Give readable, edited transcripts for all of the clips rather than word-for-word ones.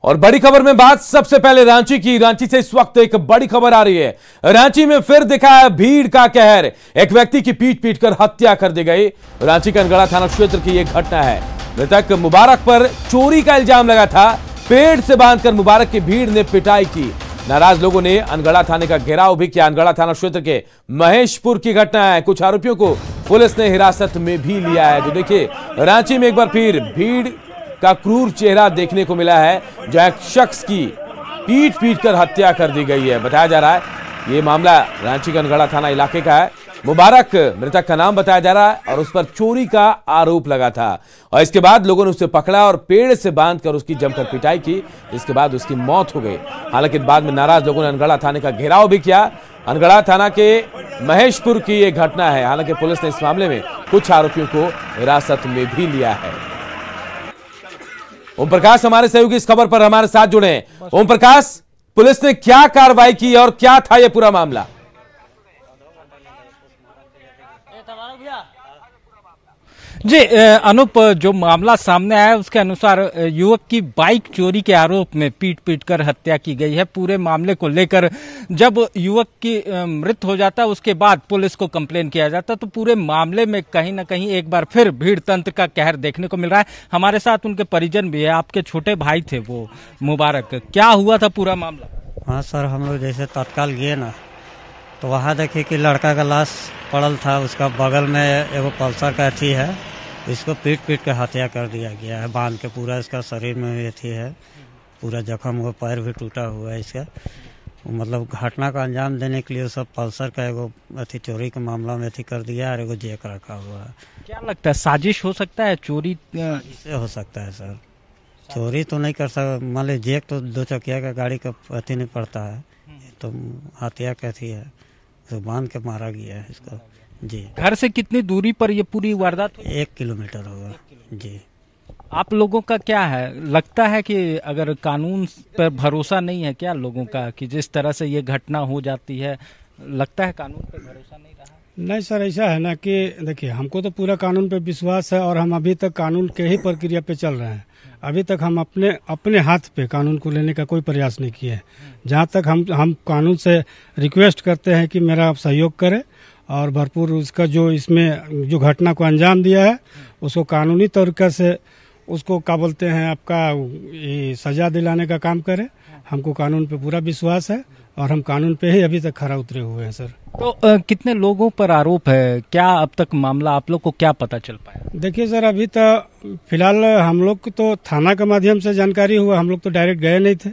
और बड़ी खबर में बात सबसे पहले रांची की। रांची से इस वक्त एक बड़ी खबर आ रही है। रांची में फिर दिखा है भीड़ का कहर। एक व्यक्ति की पीट पीट कर हत्या कर दी गई। रांची के अनगढ़ा थाना क्षेत्र की यह घटना है। मृतक मुबारक पर चोरी का इल्जाम लगा था। पेड़ से बांधकर मुबारक की भीड़ ने पिटाई की। नाराज लोगों ने अनगढ़ा थाने का घेराव भी किया। अनगढ़ा थाना क्षेत्र के महेशपुर की घटना है। कुछ आरोपियों को पुलिस ने हिरासत में भी लिया है। तो देखिए, रांची में एक बार फिर भीड़ का क्रूर चेहरा देखने को मिला है, जहां एक शख्स की पीट पीट कर हत्या कर दी गई है। बताया जा रहा है ये मामला रांची के अनगढ़ा थाना इलाके का है। मुबारक मृतक का नाम बताया जा रहा है और उस पर चोरी का आरोप लगा था। और इसके बाद लोगों ने उसे पकड़ा और पेड़ से बांधकर उसकी जमकर पिटाई की। इसके बाद उसकी मौत हो गई। हालांकि बाद में नाराज लोगों ने अनगढ़ा थाने का घेराव भी किया। अनगढ़ा थाना के महेशपुर की यह घटना है। हालांकि पुलिस ने इस मामले में कुछ आरोपियों को हिरासत में भी लिया है। ओम प्रकाश हमारे सहयोगी इस खबर पर हमारे साथ जुड़े हैं। ओम प्रकाश, पुलिस ने क्या कार्रवाई की और क्या था यह पूरा मामला? जी अनूप, जो मामला सामने आया उसके अनुसार युवक की बाइक चोरी के आरोप में पीट पीट कर हत्या की गई है। पूरे मामले को लेकर जब युवक की मृत्यु हो जाता है उसके बाद पुलिस को कंप्लेन किया जाता है, तो पूरे मामले में कहीं ना कहीं एक बार फिर भीड़ तंत्र का कहर देखने को मिल रहा है। हमारे साथ उनके परिजन भी है। आपके छोटे भाई थे वो मुबारक, क्या हुआ था पूरा मामला? हाँ सर, हम लोग जैसे तत्काल गए ना तो वहाँ देखे कि लड़का का लाश पड़ल था। उसका बगल में एगो पल्सर का अथी है, इसको पीट पीट के हत्या कर दिया गया है बांध के। पूरा इसका शरीर में भी अथी है, पूरा जख्म हुआ, पैर भी टूटा हुआ है इसका। मतलब घटना का अंजाम देने के लिए सब पल्सर का एगो अथी चोरी के मामला में अथी कर दिया और एगो जेक रखा हुआ है। क्या लगता है, साजिश हो सकता है? चोरी इससे हो सकता है सर, चोरी तो नहीं कर सकता। मान ली जेक तो 2 चकिया का गाड़ी का अथी नहीं पड़ता है, तो हत्या का अथी है, तो बांध के मारा गया है इसको। जी। घर से कितनी दूरी पर ये पूरी वारदात हुई? 1 किलोमीटर होगा। जी। आप लोगों का क्या है, लगता है कि अगर कानून पर भरोसा नहीं है क्या लोगों का, कि जिस तरह से ये घटना हो जाती है, लगता है कानून पर भरोसा नहीं रहा? नहीं सर, ऐसा है ना कि देखिए, हमको तो पूरा कानून पे विश्वास है और हम अभी तक कानून के ही प्रक्रिया पे चल रहे हैं। अभी तक हम अपने हाथ पे कानून को लेने का कोई प्रयास नहीं किए हैं। जहाँ तक हम कानून से रिक्वेस्ट करते हैं कि मेरा आप सहयोग करें और भरपूर उसका जो इसमें जो घटना को अंजाम दिया है उसको कानूनी तरीके से उसको क्या बोलते हैं आपका सजा दिलाने का काम करें। हमको कानून पे पूरा विश्वास है और हम कानून पे ही अभी तक खरा उतरे हुए हैं सर। तो कितने लोगों पर आरोप है? क्या अब तक मामला आप लोग को क्या पता चल पाया? देखिए सर, अभी तो फिलहाल हम लोग को तो थाना के माध्यम से जानकारी हुआ। हम लोग तो डायरेक्ट गए नहीं थे।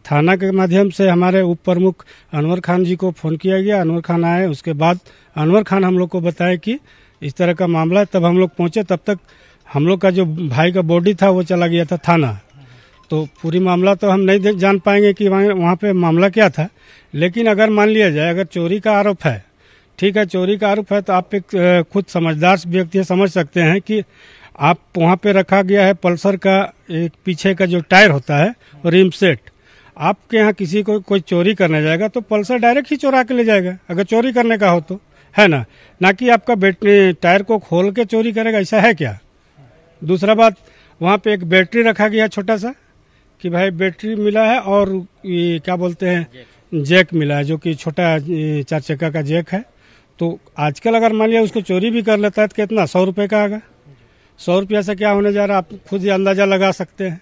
थाना के माध्यम से हमारे उप प्रमुख अनवर खान जी को फोन किया गया। अनवर खान आए, उसके बाद अनवर खान हम लोग को बताया कि इस तरह का मामला है। तब हम लोग पहुंचे, तब तक हम लोग का जो भाई का बॉडी था वो चला गया था थाना। तो पूरी मामला तो हम नहीं जान पाएंगे कि वहाँ पे मामला क्या था। लेकिन अगर मान लिया जाए, अगर चोरी का आरोप है, ठीक है, चोरी का आरोप है, तो आप एक खुद समझदार व्यक्ति समझ सकते हैं कि आप वहाँ पे रखा गया है पल्सर का एक पीछे का जो टायर होता है रिम सेट। आपके यहाँ किसी को कोई चोरी करने जाएगा तो पल्सर डायरेक्ट ही चोरा के ले जाएगा, अगर चोरी करने का हो तो, है ना कि आपका बैटरी टायर को खोल के चोरी करेगा। ऐसा है क्या? दूसरा बात, वहाँ पे एक बैटरी रखा गया छोटा सा कि भाई बैटरी मिला है और ये क्या बोलते हैं जैक मिला है, जो कि छोटा 4 चक्का का जैक है। तो आजकल अगर मान लिया उसको चोरी भी कर लेता है तो कितना, 100 रुपये का आएगा। 100 रुपया से क्या होने जा रहा है, आप खुद ही अंदाजा लगा सकते हैं।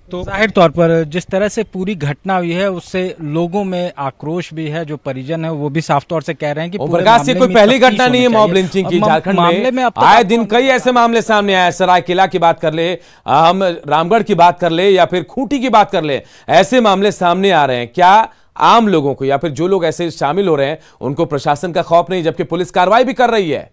तो जाहिर तौर पर जिस तरह से पूरी घटना हुई है उससे लोगों में आक्रोश भी है। जो परिजन है वो भी साफ तौर से कह रहे हैं कि प्रकाश, से कोई पहली घटना नहीं है मॉब लिंचिंग की झारखंड में। आए दिन कई ऐसे मामले सामने आए। सरायकेला की बात कर ले, हम रामगढ़ की बात कर ले या फिर खूंटी की बात कर ले, ऐसे मामले सामने आ रहे हैं। क्या आम लोगों को या फिर जो लोग ऐसे शामिल हो रहे हैं उनको प्रशासन का खौफ नहीं, जबकि पुलिस कार्रवाई भी कर रही है?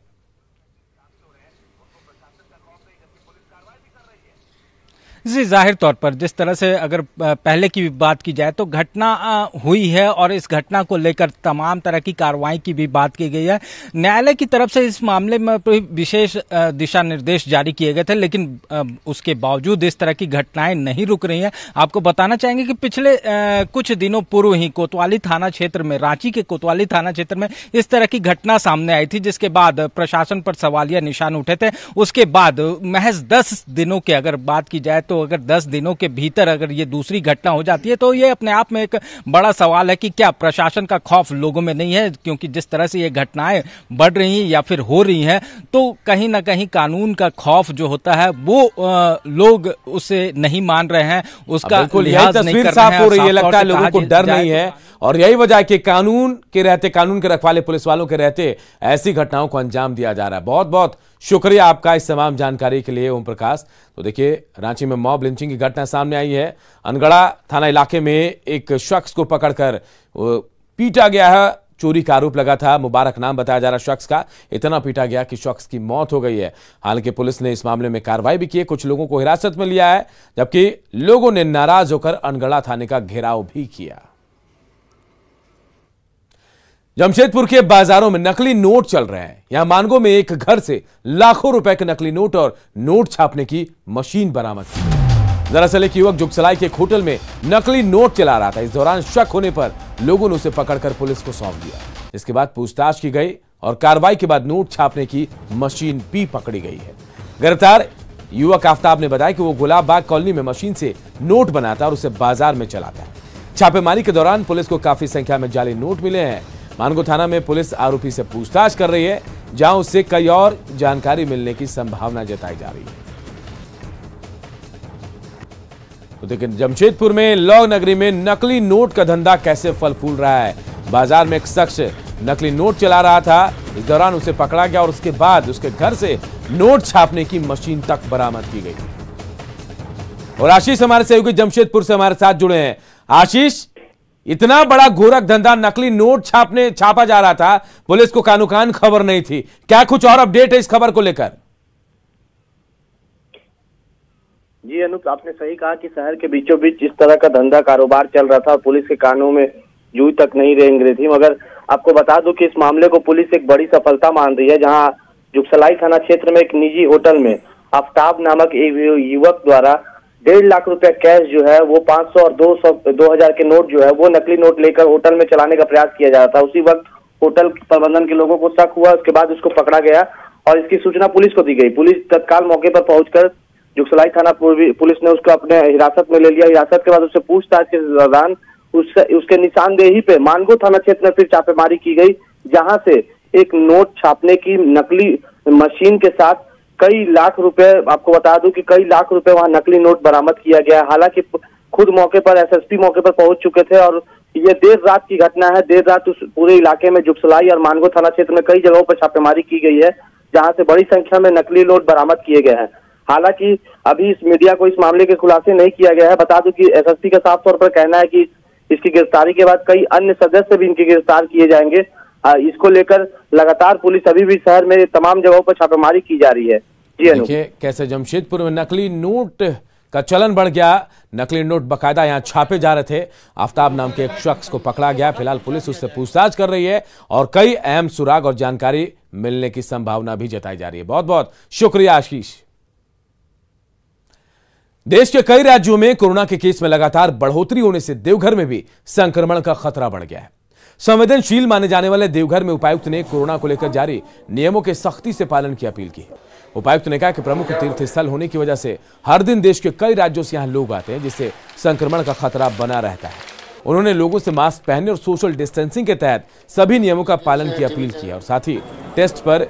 जी, जाहिर तौर पर जिस तरह से अगर पहले की बात की जाए तो घटना हुई है और इस घटना को लेकर तमाम तरह की कार्रवाई की भी बात की गई है। न्यायालय की तरफ से इस मामले में विशेष दिशा निर्देश जारी किए गए थे, लेकिन उसके बावजूद इस तरह की घटनाएं नहीं रुक रही हैं। आपको बताना चाहेंगे कि पिछले कुछ दिनों पूर्व ही कोतवाली थाना क्षेत्र में, रांची के कोतवाली थाना क्षेत्र में इस तरह की घटना सामने आई थी, जिसके बाद प्रशासन पर सवालिया निशान उठे थे। उसके बाद महज 10 दिनों के अगर बात की जाए तो तो अगर 10 दिनों के भीतर अगर ये दूसरी घटना हो जाती है तो ये अपने आप में एक बड़ा सवाल है कि क्या प्रशासन का खौफ लोगों में नहीं है, क्योंकि जिस तरह से ये घटनाएं बढ़ रही हैं या फिर हो रही हैं तो कहीं ना कहीं कानून का खौफ जो होता है वो लोग उसे नहीं मान रहे हैं, उसका लिहाज नहीं कर रहे हैं। हो रही है, लगता है लोगों को डर नहीं है और यही वजह है कि कानून के रखवाले पुलिस वालों के रहते ऐसी घटनाओं को अंजाम दिया जा रहा है। बहुत बहुत शुक्रिया आपका इस तमाम जानकारी के लिए ओम प्रकाश। तो देखिए, रांची में मॉब लिंचिंग की घटना सामने आई है। अनगढ़ा थाना इलाके में एक शख्स को पकड़कर पीटा गया है। चोरी का आरोप लगा था, मुबारक नाम बताया जा रहा शख्स का। इतना पीटा गया कि शख्स की मौत हो गई है। हालांकि पुलिस ने इस मामले में कार्रवाई भी की है, कुछ लोगों को हिरासत में लिया है, जबकि लोगों ने नाराज होकर अनगढ़ा थाने का घेराव भी किया। जमशेदपुर के बाजारों में नकली नोट चल रहे हैं। यहां मानगो में एक घर से लाखों रुपए के नकली नोट और नोट छापने की मशीन बरामद की। दरअसल एक युवक जुगसलाई के एक होटल में नकली नोट चला रहा था। इस दौरान शक होने पर लोगों ने उसे पकड़कर पुलिस को सौंप दिया। इसके बाद पूछताछ की गई और कार्रवाई के बाद नोट छापने की मशीन भी पकड़ी गई है। गिरफ्तार युवक आफ्ताब ने बताया कि वो गुलाब बाग कॉलोनी में मशीन से नोट बनाता और उसे बाजार में चलाता है। छापेमारी के दौरान पुलिस को काफी संख्या में जाली नोट मिले हैं। मानगो थाना में पुलिस आरोपी से पूछताछ कर रही है, जहां उससे कई और जानकारी मिलने की संभावना जताई जा रही है। तो देखिए, जमशेदपुर में लौ नगरी में नकली नोट का धंधा कैसे फल फूल रहा है। बाजार में एक शख्स नकली नोट चला रहा था। इस दौरान उसे पकड़ा गया और उसके बाद उसके घर से नोट छापने की मशीन तक बरामद की गई। और आशीष हमारे सहयोगी जमशेदपुर से हमारे साथ जुड़े हैं। आशीष, इतना बड़ा गोरख धंधा नकली नोट छापा जा रहा था, पुलिस को कानो कान खबर नहीं थी। क्या कुछ और अपडेट है इस खबर को लेकर? जी अनूप, आपने सही कहा कि शहर के बीचों बीच इस तरह का धंधा कारोबार चल रहा था और पुलिस के कानों में जूं तक नहीं रेंग रही थी। मगर आपको बता दूं कि इस मामले को पुलिस एक बड़ी सफलता मान रही है, जहां जुगसलाई थाना क्षेत्र में एक निजी होटल में आफ्ताब नामक एक युवक द्वारा 1.5 लाख रुपया कैश जो है वो 500 और 2000 के नोट जो है वो नकली नोट लेकर होटल में चलाने का प्रयास किया जा रहा था। उसी वक्त होटल प्रबंधन के लोगों को शक हुआ, उसके बाद उसको पकड़ा गया और इसकी सूचना पुलिस को दी गई। पुलिस तत्काल मौके पर पहुंचकर जुगसलाई थाना पुलिस ने उसको अपने हिरासत में ले लिया। हिरासत के बाद उससे पूछताछ के दौरान उसके निशानदेही पे मानगो थाना क्षेत्र में फिर छापेमारी की गई, जहां से एक नोट छापने की नकली मशीन के साथ कई लाख रुपए, आपको बता दूं कि कई लाख रुपए वहां नकली नोट बरामद किया गया। हालांकि खुद मौके पर एसएसपी मौके पर पहुंच चुके थे और ये देर रात की घटना है। देर रात उस पूरे इलाके में जुगसलाई और मानगो थाना क्षेत्र में कई जगहों पर छापेमारी की गई है, जहां से बड़ी संख्या में नकली नोट बरामद किए गए हैं। हालांकि अभी इस मीडिया को इस मामले के खुलासे नहीं किया गया है। बता दूं कि एसएसपी का साफ तौर पर कहना है कि इसकी गिरफ्तारी के बाद कई अन्य सदस्य भी इनकी गिरफ्तार किए जाएंगे। इसको लेकर लगातार पुलिस अभी भी शहर में तमाम जगहों पर छापेमारी की जा रही है। देखिए कैसे जमशेदपुर में नकली नोट का चलन बढ़ गया। नकली नोट बकायदा यहां छापे जा रहे थे। आफ्ताब नाम के एक शख्स को पकड़ा गया। फिलहाल पुलिस उससे पूछताछ कर रही है और कई अहम सुराग और जानकारी मिलने की संभावना भी जताई जा रही है। बहुत बहुत शुक्रिया आशीष। देश के कई राज्यों में कोरोना के केस में लगातार बढ़ोतरी होने से देवघर में भी संक्रमण का खतरा बढ़ गया है। संवेदनशील माने जाने वाले देवघर में उपायुक्त ने कोरोना को लेकर जारी नियमों के सख्ती से पालन की अपील की। उपायुक्त ने कहा कि प्रमुख तीर्थ स्थल होने की वजह से हर दिन देश के कई राज्यों से यहां लोग आते हैं, जिससे संक्रमण का खतरा बना रहता है। उन्होंने लोगों से मास्क पहनने और सोशल डिस्टेंसिंग के तहत सभी नियमों का पालन की अपील की और साथ ही टेस्ट पर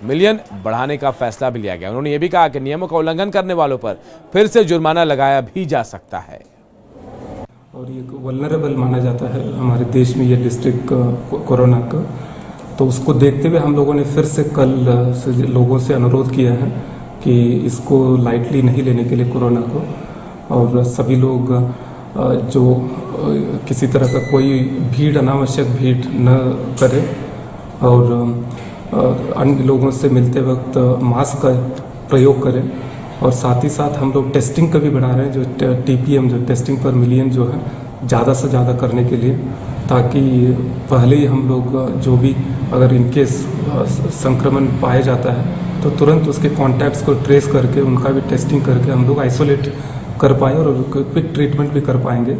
मिलियन बढ़ाने का फैसला भी लिया गया। उन्होंने ये भी कहा कि नियमों का उल्लंघन करने वालों पर फिर से जुर्माना लगाया भी जा सकता है। और ये वल्नरेबल माना जाता है हमारे देश में ये डिस्ट्रिक्ट कोरोना का, तो उसको देखते हुए हम लोगों ने फिर से कल से लोगों से अनुरोध किया है कि इसको लाइटली नहीं लेने के लिए कोरोना को, और सभी लोग जो किसी तरह का कोई भीड़, अनावश्यक भीड़ न करे और अन्य लोगों से मिलते वक्त मास्क का प्रयोग करें। और साथ ही साथ हम लोग टेस्टिंग का भी बढ़ा रहे हैं, जो टीपीएम जो टेस्टिंग पर मिलियन जो है ज़्यादा से ज़्यादा करने के लिए, ताकि पहले ही हम लोग जो भी अगर इनकेस संक्रमण पाया जाता है तो तुरंत उसके कॉन्टैक्ट्स को ट्रेस करके उनका भी टेस्टिंग करके हम लोग आइसोलेट कर पाएँ और क्विक ट्रीटमेंट भी कर पाएंगे।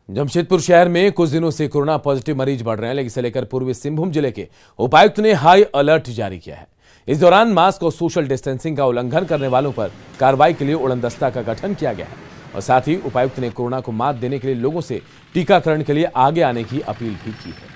जमशेदपुर शहर में कुछ दिनों से कोरोना पॉजिटिव मरीज बढ़ रहे हैं, लेकिन इसे लेकर पूर्वी सिंहभूम जिले के उपायुक्त ने हाई अलर्ट जारी किया है। इस दौरान मास्क और सोशल डिस्टेंसिंग का उल्लंघन करने वालों पर कार्रवाई के लिए उड़नदस्ता का गठन किया गया है और साथ ही उपायुक्त ने कोरोना को मात देने के लिए लोगों से टीकाकरण के लिए आगे आने की अपील भी की है।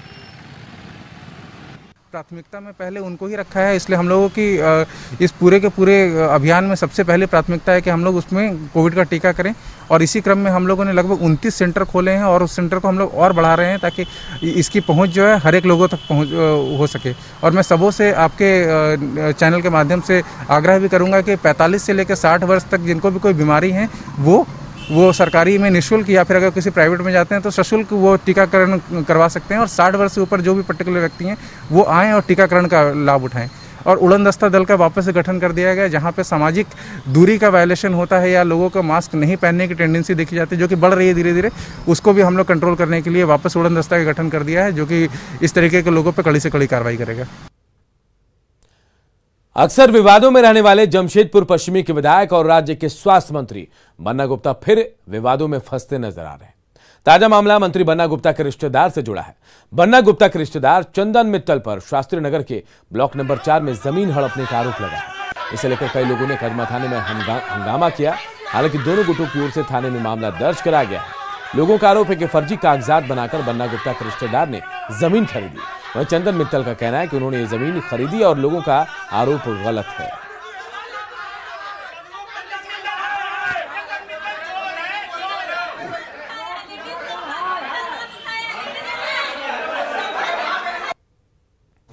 प्राथमिकता में पहले उनको ही रखा है, इसलिए हम लोगों की इस पूरे के पूरे अभियान में सबसे पहले प्राथमिकता है कि हम लोग उसमें कोविड का टीका करें। और इसी क्रम में हम लोगों ने लगभग 29 सेंटर खोले हैं और उस सेंटर को हम लोग और बढ़ा रहे हैं ताकि इसकी पहुंच जो है हर एक लोगों तक पहुंच हो सके। और मैं सबों से आपके चैनल के माध्यम से आग्रह भी करूंगा कि 45 से लेकर 60 वर्ष तक जिनको भी कोई बीमारी है वो सरकारी में निःशुल्क या फिर अगर किसी प्राइवेट में जाते हैं तो सशुल्क वो टीकाकरण करवा सकते हैं। और 60 वर्ष से ऊपर जो भी पर्टिकुलर व्यक्ति हैं वो आएँ और टीकाकरण का लाभ उठाएं। और उड़नदस्ता दल का वापस से गठन कर दिया गया, जहां पे सामाजिक दूरी का वायलेशन होता है या लोगों को मास्क नहीं पहनने की टेंडेंसी देखी जाती है जो कि बढ़ रही है धीरे धीरे, उसको भी हम लोग कंट्रोल करने के लिए वापस उड़नदस्ता का गठन कर दिया है जो कि इस तरीके के लोगों पर कड़ी से कड़ी कार्रवाई करेगा। अक्सर विवादों में रहने वाले जमशेदपुर पश्चिमी के विधायक और राज्य के स्वास्थ्य मंत्री बन्ना गुप्ता फिर विवादों में फंसते नजर आ रहे हैं। ताजा मामला मंत्री बन्ना गुप्ता के रिश्तेदार से जुड़ा है। बन्ना गुप्ता के रिश्तेदार चंदन मित्तल पर शास्त्री नगर के ब्लॉक नंबर 4 में जमीन हड़पने का आरोप लगा है। इसे लेकर कई लोगों ने कदमा थाने में हंगामा किया। हालांकि दोनों गुटों की ओर से थाने में मामला दर्ज कराया गया है। लोगों का आरोप है कि फर्जी कागजात बनाकर बन्ना गुप्ता के रिश्तेदार ने जमीन खरीदी। वहीं चंदन मित्तल का कहना है कि उन्होंने ये जमीन खरीदी और लोगों का आरोप गलत है।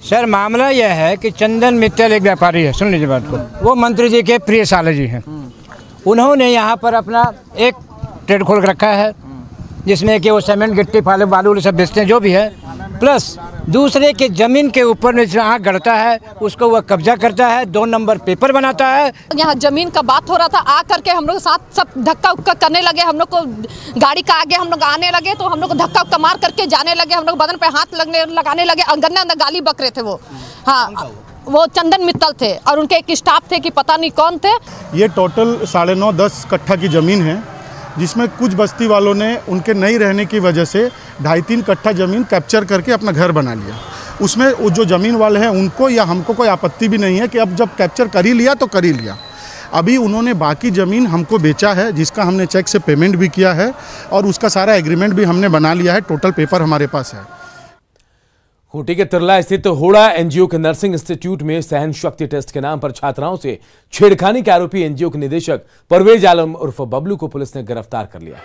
सर मामला यह है कि चंदन मित्तल एक व्यापारी है, सुन लीजिए बात को, वो मंत्री जी के प्रिय साले जी हैं। उन्होंने यहाँ पर अपना एक ट्रेड खोल रखा है जिसमें कि वो सीमेंट गिट्टी फाले बालू सब बेचते हैं जो भी है, प्लस दूसरे के जमीन के ऊपर में आँख गढ़ता है, उसको वह कब्जा करता है, 2 नंबर पेपर बनाता है। यहाँ जमीन का बात हो रहा था, आ करके हम लोग साथ सब धक्का उक्का करने लगे। हम लोग को गाड़ी का आगे हम लोग आने लगे तो हम लोग को धक्का उक्का मार करके जाने लगे। हम लोग बदन पे हाथ लगाने लगे। अंदर अंदर गाली बक रहे थे वो। हाँ, वो चंदन मित्तल थे और उनके एक स्टाफ थे कि पता नहीं कौन थे। ये टोटल 9.5-10 कट्ठा की ज़मीन है जिसमें कुछ बस्ती वालों ने उनके नहीं रहने की वजह से 2.5-3 कट्ठा ज़मीन कैप्चर करके अपना घर बना लिया। उसमें वो जो ज़मीन वाले हैं उनको या हमको कोई आपत्ति भी नहीं है कि अब जब कैप्चर कर ही लिया तो कर ही लिया। अभी उन्होंने बाकी ज़मीन हमको बेचा है जिसका हमने चेक से पेमेंट भी किया है और उसका सारा एग्रीमेंट भी हमने बना लिया है। टोटल पेपर हमारे पास है। खूंटी के तिरला स्थित होड़ा एनजीओ के नर्सिंग इंस्टीट्यूट में सहन शक्ति टेस्ट के नाम पर छात्राओं से छेड़खानी के आरोपी एनजीओ के निदेशक परवेज आलम उर्फ बबलू को पुलिस ने गिरफ्तार कर लिया।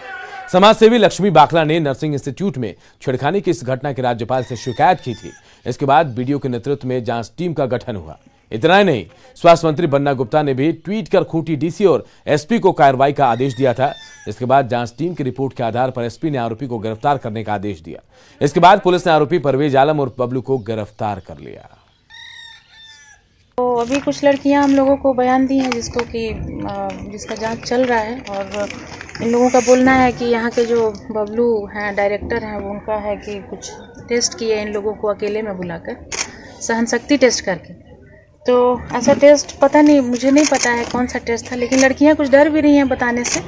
समाजसेवी लक्ष्मी बाखला ने नर्सिंग इंस्टीट्यूट में छेड़खानी की इस घटना की राज्यपाल से शिकायत की थी। इसके बाद बीडीओ के नेतृत्व में जांच टीम का गठन हुआ। इतना ही नहीं, स्वास्थ्य मंत्री बन्ना गुप्ता ने भी ट्वीट कर खूंटी डीसी और एसपी को कार्रवाई का आदेश दिया था। इसके बाद जांच टीम की रिपोर्ट के आधार पर एसपी ने आरोपी को गिरफ्तार करने का आदेश दिया। इसके बाद पुलिस ने आरोपी परवेज आलम और बबलू को गिरफ्तार कर लिया। तो अभी कुछ लड़कियां हम लोगों को बयान दी हैं जिसका जांच चल रहा है और इन लोगों का बोलना है कि यहाँ के जो बबलू हैं डायरेक्टर हैं वो उनका है कि कुछ टेस्ट किए इन लोगों को अकेले में बुलाकर सहन शक्ति टेस्ट करके। तो ऐसा टेस्ट पता नहीं, मुझे नहीं पता है कौन सा टेस्ट था, लेकिन लड़कियां कुछ डर भी रही हैं बताने से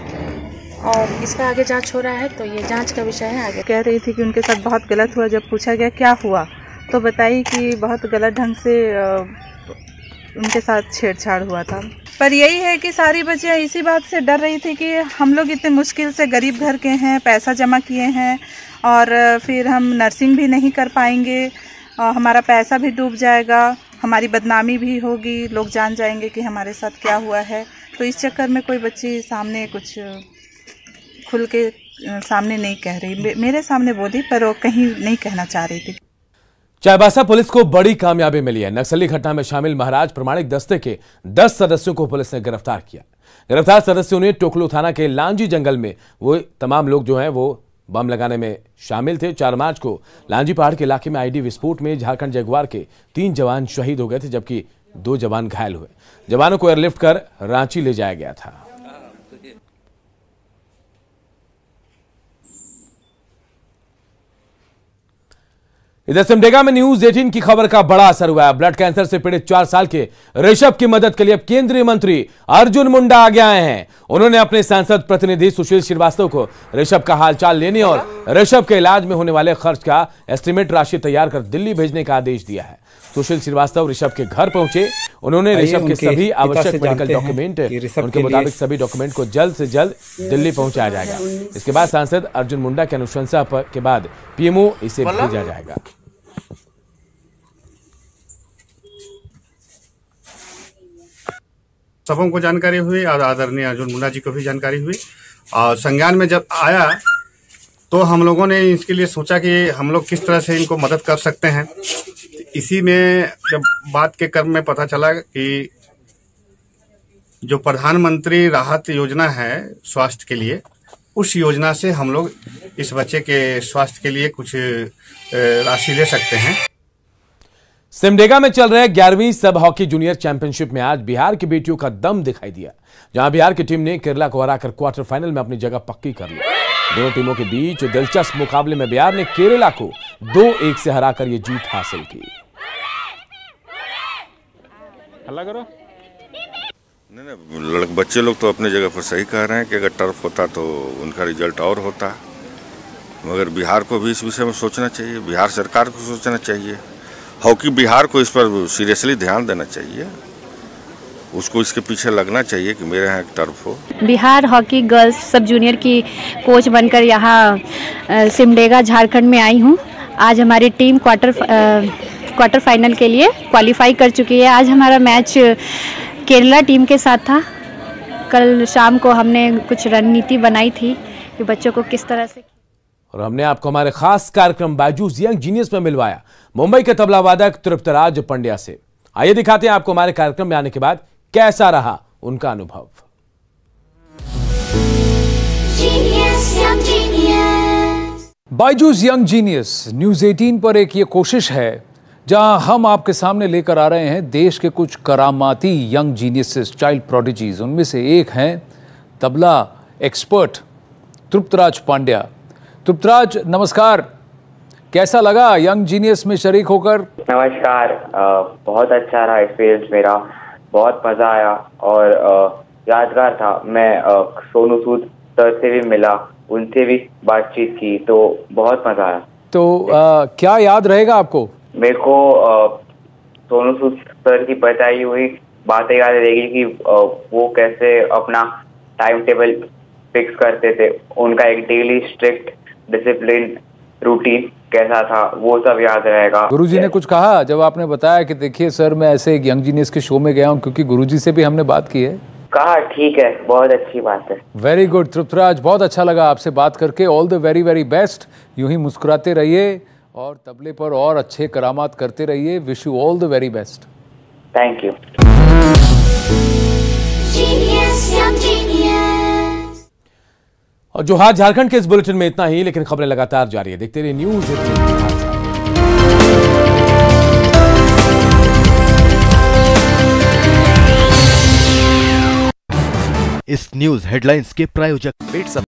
और इसका आगे जांच हो रहा है। तो ये जांच का विषय है। आगे कह रही थी कि उनके साथ बहुत गलत हुआ। जब पूछा गया क्या हुआ तो बताई कि बहुत गलत ढंग से उनके साथ छेड़छाड़ हुआ था। पर यही है कि सारी बच्चियां इसी बात से डर रही थी कि हम लोग इतने मुश्किल से गरीब घर के हैं, पैसा जमा किए हैं और फिर हम नर्सिंग भी नहीं कर पाएंगे और हमारा पैसा भी डूब जाएगा, हमारी बदनामी भी होगी, लोग जान जाएंगे कि हमारे साथ क्या हुआ है। तो इस चक्कर में कोई बच्ची सामने कुछ खुल के सामने नहीं कह रही। मेरे सामने बोली पर वो कहीं नहीं कहना चाह रही थी। चाईबासा पुलिस को बड़ी कामयाबी मिली है। नक्सली घटना में शामिल महाराज प्रमाणिक दस्ते के 10 सदस्यों को पुलिस ने गिरफ्तार किया। गिरफ्तार सदस्यों ने टोकलो थाना के लांजी जंगल में वो तमाम लोग जो हैं वो बम लगाने में शामिल थे। 4 मार्च को लांजी पहाड़ के इलाके में आईडी विस्फोट में झारखंड जगुआर के 3 जवान शहीद हो गए थे जबकि 2 जवान घायल हुए। जवानों को एयरलिफ्ट कर रांची ले जाया गया था। इधर सिमडेगा में न्यूज 18 की खबर का बड़ा असर हुआ है। ब्लड कैंसर से पीड़ित 4 साल के ऋषभ की मदद के लिए अब केंद्रीय मंत्री अर्जुन मुंडा आगे आए हैं। उन्होंने अपने सांसद प्रतिनिधि सुशील श्रीवास्तव को ऋषभ का हालचाल लेने और ऋषभ के इलाज में होने वाले खर्च का एस्टीमेट राशि तैयार कर दिल्ली भेजने का आदेश दिया है। सुशील श्रीवास्तव ऋषभ के घर पहुंचे। उन्होंने ऋषभ के सभी आवश्यक मेडिकल डॉक्यूमेंट, उनके मुताबिक सभी डॉक्यूमेंट को जल्द से जल्द दिल्ली पहुंचाया जाएगा। इसके बाद सांसद अर्जुन मुंडा की अनुशंसा के बाद पीएमओ इसे भेजा जाएगा। सबों को जानकारी हुई और आदरणीय अर्जुन मुंडा जी को भी जानकारी हुई और संज्ञान में जब आया तो हम लोगों ने इसके लिए सोचा कि हम लोग किस तरह से इनको मदद कर सकते हैं। इसी में जब बात के क्रम में पता चला कि जो प्रधानमंत्री राहत योजना है स्वास्थ्य के लिए, उस योजना से हम लोग इस बच्चे के स्वास्थ्य के लिए कुछ राशि ले सकते हैं। सिमडेगा में चल रहे 11वीं सब हॉकी जूनियर चैंपियनशिप में आज बिहार की बेटियों का दम दिखाई दिया, जहां बिहार की टीम ने केरला को हराकर क्वार्टर फाइनल में अपनी जगह पक्की कर ली। दोनों टीमों के बीच दिलचस्प मुकाबले में बिहार ने केरला को 2-1 से हराकर यह जीत हासिल की। हल्ला करो। नहीं, बच्चे लोग तो अपनी जगह पर सही कह रहे हैं कि अगर टर्फ होता तो उनका रिजल्ट और होता, मगर बिहार को भी इस विषय में सोचना चाहिए, बिहार सरकार को सोचना चाहिए। हॉकी बिहार को इस पर सीरियसली ध्यान देना चाहिए, उसको इसके पीछे लगना चाहिए कि मेरे यहाँ एक टर्फ हो। बिहार हॉकी गर्ल्स सब जूनियर की कोच बनकर यहाँ सिमडेगा झारखंड में आई हूँ। आज हमारी टीम क्वार्टर फाइनल के लिए क्वालिफाई कर चुकी है। आज हमारा मैच केरला टीम के साथ था। कल शाम को हमने कुछ रणनीति बनाई थी कि बच्चों को किस तरह से, और हमने आपको हमारे खास कार्यक्रम बायजूस यंग जीनियस में मिलवाया मुंबई के तबला वादक तृप्तराज पंड्या से। आइए दिखाते हैं आपको हमारे कार्यक्रम में आने के बाद कैसा रहा उनका अनुभव। बायजूस यंग जीनियस न्यूज 18 पर एक ये कोशिश है जहां हम आपके सामने लेकर आ रहे हैं देश के कुछ करामाती यंग जीनियसेस, चाइल्ड प्रोडिजीज। उनमें से एक हैं तबला एक्सपर्ट तृप्तराज पांड्या। तृप्तराज नमस्कार, कैसा लगा यंग जीनियस में शरीक होकर? नमस्कार, बहुत अच्छा रहा एक्सपीरियंस मेरा, बहुत मजा आया और यादगार था। मैं सोनू सूद सर से भी मिला, उनसे भी बातचीत की तो बहुत मजा आया। तो क्या याद रहेगा आपको? मेरे को सोनू सूद सर की बताई हुई बातें याद रहेगी कि वो कैसे अपना टाइम टेबल फिक्स करते थे, उनका एक डेली स्ट्रिक्ट डिसिप्लिन रूटीन कैसा था, वो सब याद रहेगा। गुरुजी ने कुछ कहा जब आपने बताया कि देखिए सर मैं ऐसे एक यंग जीनियस के शो में गया हूं, क्योंकि गुरुजी से भी हमने बात की है? कहा ठीक है, बहुत अच्छी बात है। वेरी गुड तृप्तराज, बहुत अच्छा लगा आपसे बात करके। All the very very best, यूं ही मुस्कुराते रहिए और तबले पर और अच्छे करामात करते रहिए। Wish you all the very best. Thank you. और जोहार झारखंड के इस बुलेटिन में इतना ही, लेकिन खबरें लगातार जारी है। देखते रहिए न्यूज 18। इस न्यूज हेडलाइंस के प्रायोजक